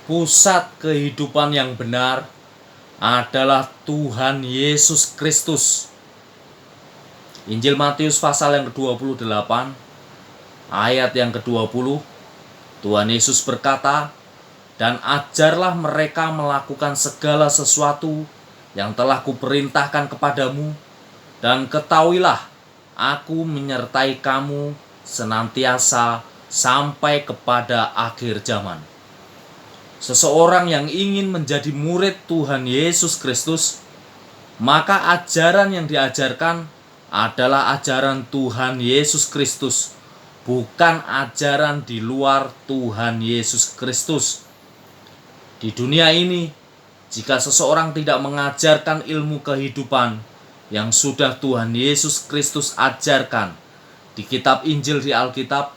Pusat kehidupan yang benar adalah Tuhan Yesus Kristus. Injil Matius pasal yang ke-28 ayat yang ke-20, Tuhan Yesus berkata, "Dan ajarlah mereka melakukan segala sesuatu yang telah kuperintahkan kepadamu, dan ketahuilah, aku menyertai kamu senantiasa sampai kepada akhir zaman." Seseorang yang ingin menjadi murid Tuhan Yesus Kristus, maka ajaran yang diajarkan adalah ajaran Tuhan Yesus Kristus, bukan ajaran di luar Tuhan Yesus Kristus. Di dunia ini, jika seseorang tidak mengajarkan ilmu kehidupan yang sudah Tuhan Yesus Kristus ajarkan di kitab Injil di Alkitab,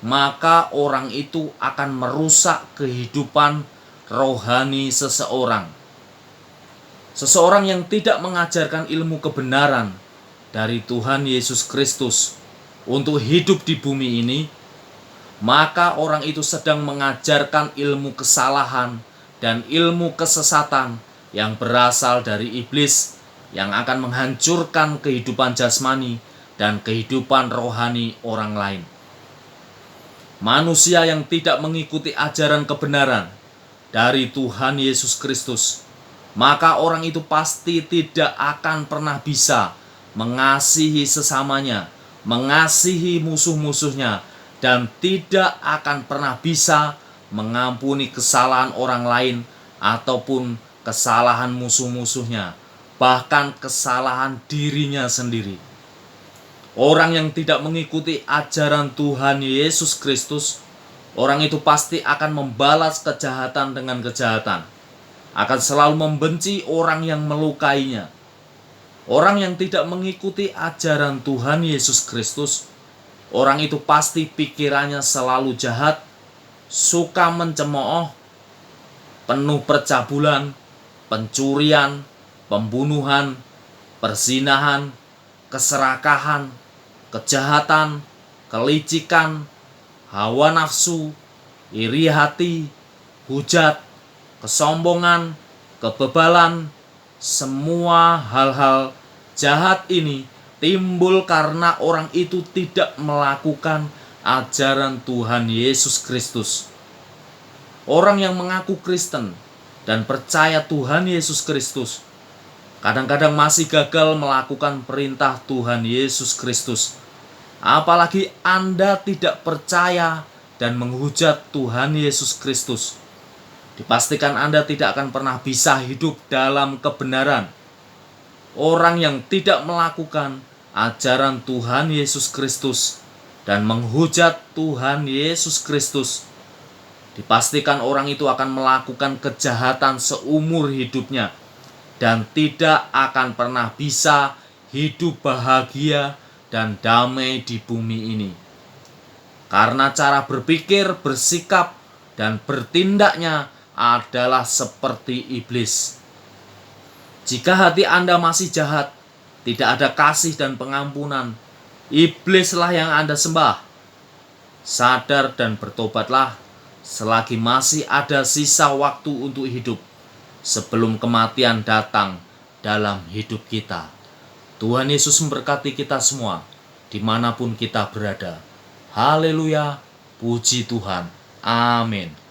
maka orang itu akan merusak kehidupan rohani seseorang. Seseorang yang tidak mengajarkan ilmu kebenaran dari Tuhan Yesus Kristus untuk hidup di bumi ini, maka orang itu sedang mengajarkan ilmu kesalahan dan ilmu kesesatan yang berasal dari iblis, yang akan menghancurkan kehidupan jasmani dan kehidupan rohani orang lain. Manusia yang tidak mengikuti ajaran kebenaran dari Tuhan Yesus Kristus, maka orang itu pasti tidak akan pernah bisa mengasihi sesamanya, mengasihi musuh-musuhnya, dan tidak akan pernah bisa mengampuni kesalahan orang lain ataupun kesalahan musuh-musuhnya, bahkan kesalahan dirinya sendiri. Orang yang tidak mengikuti ajaran Tuhan Yesus Kristus, orang itu pasti akan membalas kejahatan dengan kejahatan, akan selalu membenci orang yang melukainya. Orang yang tidak mengikuti ajaran Tuhan Yesus Kristus, orang itu pasti pikirannya selalu jahat, suka mencemooh, penuh percabulan, pencurian, pembunuhan, perzinahan, keserakahan, kejahatan, kelicikan, hawa nafsu, iri hati, hujat, kesombongan, kebebalan. Semua hal-hal jahat ini timbul karena orang itu tidak melakukan ajaran Tuhan Yesus Kristus. Orang yang mengaku Kristen dan percaya Tuhan Yesus Kristus kadang-kadang masih gagal melakukan perintah Tuhan Yesus Kristus. Apalagi Anda tidak percaya dan menghujat Tuhan Yesus Kristus, dipastikan Anda tidak akan pernah bisa hidup dalam kebenaran. Orang yang tidak melakukan ajaran Tuhan Yesus Kristus dan menghujat Tuhan Yesus Kristus, dipastikan orang itu akan melakukan kejahatan seumur hidupnya dan tidak akan pernah bisa hidup bahagia dan damai di bumi ini. Karena cara berpikir, bersikap, dan bertindaknya adalah seperti iblis. Jika hati Anda masih jahat, tidak ada kasih dan pengampunan, iblislah yang Anda sembah. Sadar dan bertobatlah selagi masih ada sisa waktu untuk hidup, sebelum kematian datang dalam hidup kita. Tuhan Yesus memberkati kita semua, dimanapun kita berada. Haleluya, puji Tuhan. Amin.